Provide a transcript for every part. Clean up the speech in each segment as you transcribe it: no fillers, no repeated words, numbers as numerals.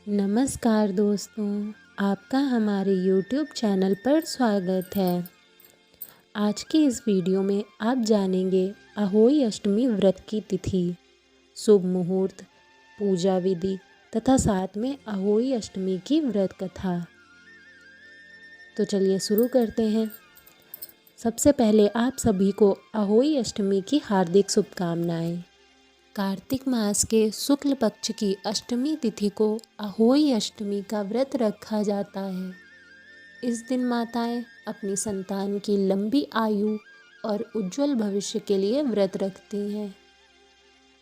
नमस्कार दोस्तों, आपका हमारे YouTube चैनल पर स्वागत है। आज की इस वीडियो में आप जानेंगे अहोई अष्टमी व्रत की तिथि, शुभ मुहूर्त, पूजा विधि तथा साथ में अहोई अष्टमी की व्रत कथा। तो चलिए शुरू करते हैं। सबसे पहले आप सभी को अहोई अष्टमी की हार्दिक शुभकामनाएं। कार्तिक मास के शुक्ल पक्ष की अष्टमी तिथि को अहोई अष्टमी का व्रत रखा जाता है। इस दिन माताएं अपनी संतान की लंबी आयु और उज्जवल भविष्य के लिए व्रत रखती हैं।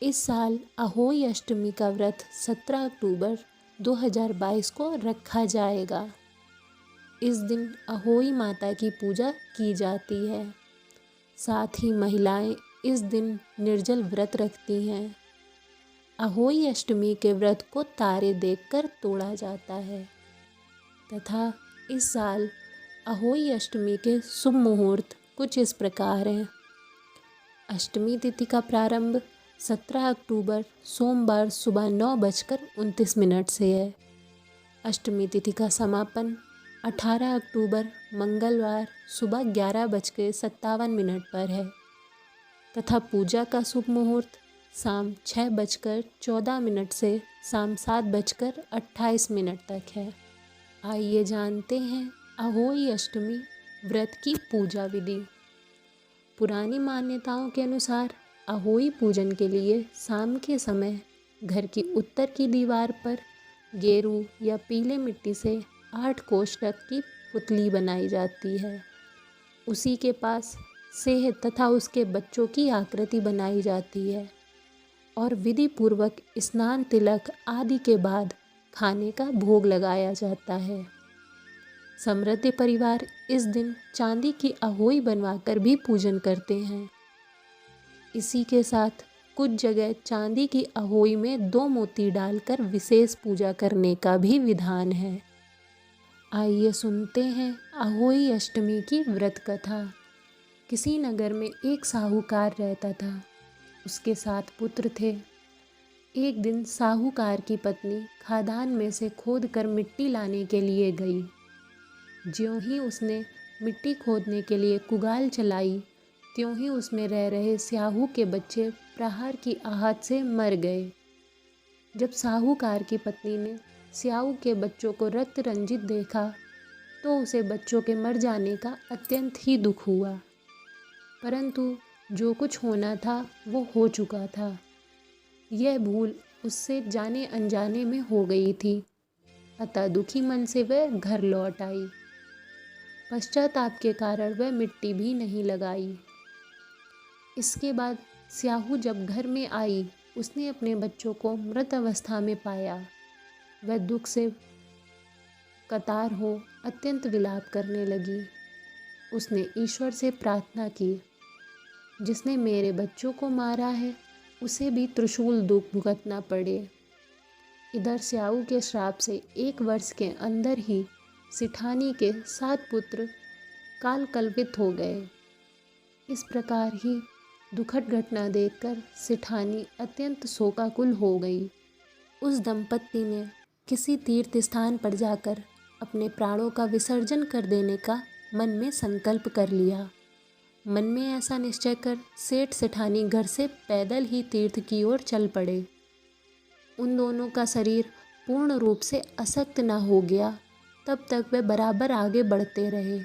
इस साल अहोई अष्टमी का व्रत 17 अक्टूबर 2022 को रखा जाएगा। इस दिन अहोई माता की पूजा की जाती है। साथ ही महिलाएं इस दिन निर्जल व्रत रखती हैं। अहोई अष्टमी के व्रत को तारे देखकर तोड़ा जाता है तथा इस साल अहोई अष्टमी के शुभ मुहूर्त कुछ इस प्रकार हैं। अष्टमी तिथि का प्रारंभ 17 अक्टूबर सोमवार सुबह 9:29 से है। अष्टमी तिथि का समापन 18 अक्टूबर मंगलवार सुबह 11:57 पर है तथा पूजा का शुभ मुहूर्त शाम 6:14 से शाम 7:28 तक है। आइए जानते हैं अहोई अष्टमी व्रत की पूजा विधि। पुरानी मान्यताओं के अनुसार अहोई पूजन के लिए शाम के समय घर की उत्तर की दीवार पर गेरू या पीले मिट्टी से 8 कोष्ठक की पुतली बनाई जाती है। उसी के पास सेह तथा उसके बच्चों की आकृति बनाई जाती है और विधि पूर्वक स्नान तिलक आदि के बाद खाने का भोग लगाया जाता है। समृद्ध परिवार इस दिन चांदी की अहोई बनवाकर भी पूजन करते हैं। इसी के साथ कुछ जगह चांदी की अहोई में 2 मोती डालकर विशेष पूजा करने का भी विधान है। आइए सुनते हैं अहोई अष्टमी की व्रत कथा। किसी नगर में एक साहूकार रहता था। उसके 7 पुत्र थे। एक दिन साहूकार की पत्नी खादान में से खोदकर मिट्टी लाने के लिए गई। ज्यों ही उसने मिट्टी खोदने के लिए कुगाल चलाई, त्यों ही उसमें रह रहे स्याहू के बच्चे प्रहार की आहट से मर गए। जब साहूकार की पत्नी ने स्याहू के बच्चों को रक्त रंजित देखा तो उसे बच्चों के मर जाने का अत्यंत ही दुख हुआ। परंतु जो कुछ होना था वो हो चुका था। यह भूल उससे जाने अनजाने में हो गई थी। अतः दुखी मन से वह घर लौट आई। पश्चाताप के कारण वह मिट्टी भी नहीं लगाई। इसके बाद स्याहू जब घर में आई, उसने अपने बच्चों को मृत अवस्था में पाया। वह दुख से कतार हो अत्यंत विलाप करने लगी। उसने ईश्वर से प्रार्थना की, जिसने मेरे बच्चों को मारा है उसे भी त्रिशूल दुख भुगतना पड़े। इधर स्याहू के श्राप से 1 वर्ष के अंदर ही सिठानी के 7 पुत्र काल कल्पित हो गए। इस प्रकार ही दुखद घटना देखकर सिठानी अत्यंत शोकाकुल हो गई। उस दंपत्ति ने किसी तीर्थ स्थान पर जाकर अपने प्राणों का विसर्जन कर देने का मन में संकल्प कर लिया। मन में ऐसा निश्चय कर सेठ सेठानी घर से पैदल ही तीर्थ की ओर चल पड़े। उन दोनों का शरीर पूर्ण रूप से अशक्त न हो गया तब तक वे बराबर आगे बढ़ते रहे।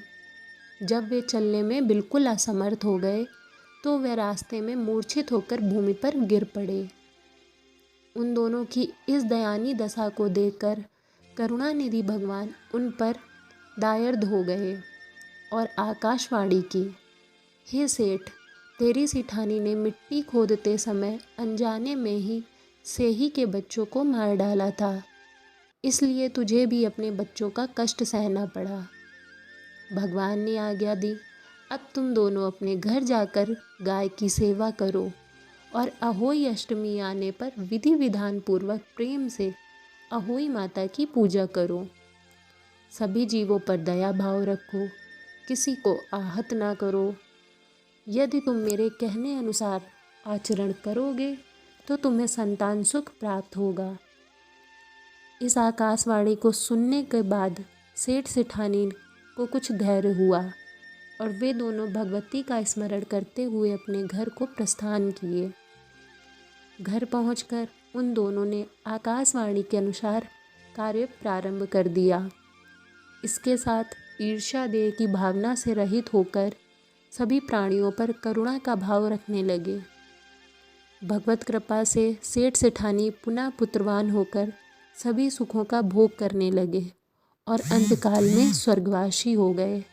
जब वे चलने में बिल्कुल असमर्थ हो गए तो वे रास्ते में मूर्छित होकर भूमि पर गिर पड़े। उन दोनों की इस दयनीय दशा को देखकर करुणानिधि भगवान उन पर दायर्द हो गए और आकाशवाणी की, हे सेठ, तेरी सिठानी ने मिट्टी खोदते समय अनजाने में ही सेही के बच्चों को मार डाला था, इसलिए तुझे भी अपने बच्चों का कष्ट सहना पड़ा। भगवान ने आज्ञा दी, अब तुम दोनों अपने घर जाकर गाय की सेवा करो और अहोई अष्टमी आने पर विधि विधान पूर्वक प्रेम से अहोई माता की पूजा करो। सभी जीवों पर दया भाव रखो, किसी को आहत ना करो। यदि तुम मेरे कहने अनुसार आचरण करोगे तो तुम्हें संतान सुख प्राप्त होगा। इस आकाशवाणी को सुनने के बाद सेठ सेठानी को कुछ धैर्य हुआ और वे दोनों भगवती का स्मरण करते हुए अपने घर को प्रस्थान किए। घर पहुंचकर उन दोनों ने आकाशवाणी के अनुसार कार्य प्रारंभ कर दिया। इसके साथ ईर्ष्या देह की भावना से रहित होकर सभी प्राणियों पर करुणा का भाव रखने लगे। भगवत कृपा से सेठ सेठानी पुनः पुत्रवान होकर सभी सुखों का भोग करने लगे और अंतकाल में स्वर्गवासी हो गए।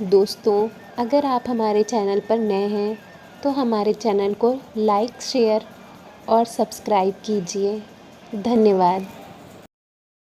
दोस्तों, अगर आप हमारे चैनल पर नए हैं तो हमारे चैनल को लाइक, शेयर और सब्सक्राइब कीजिए। धन्यवाद।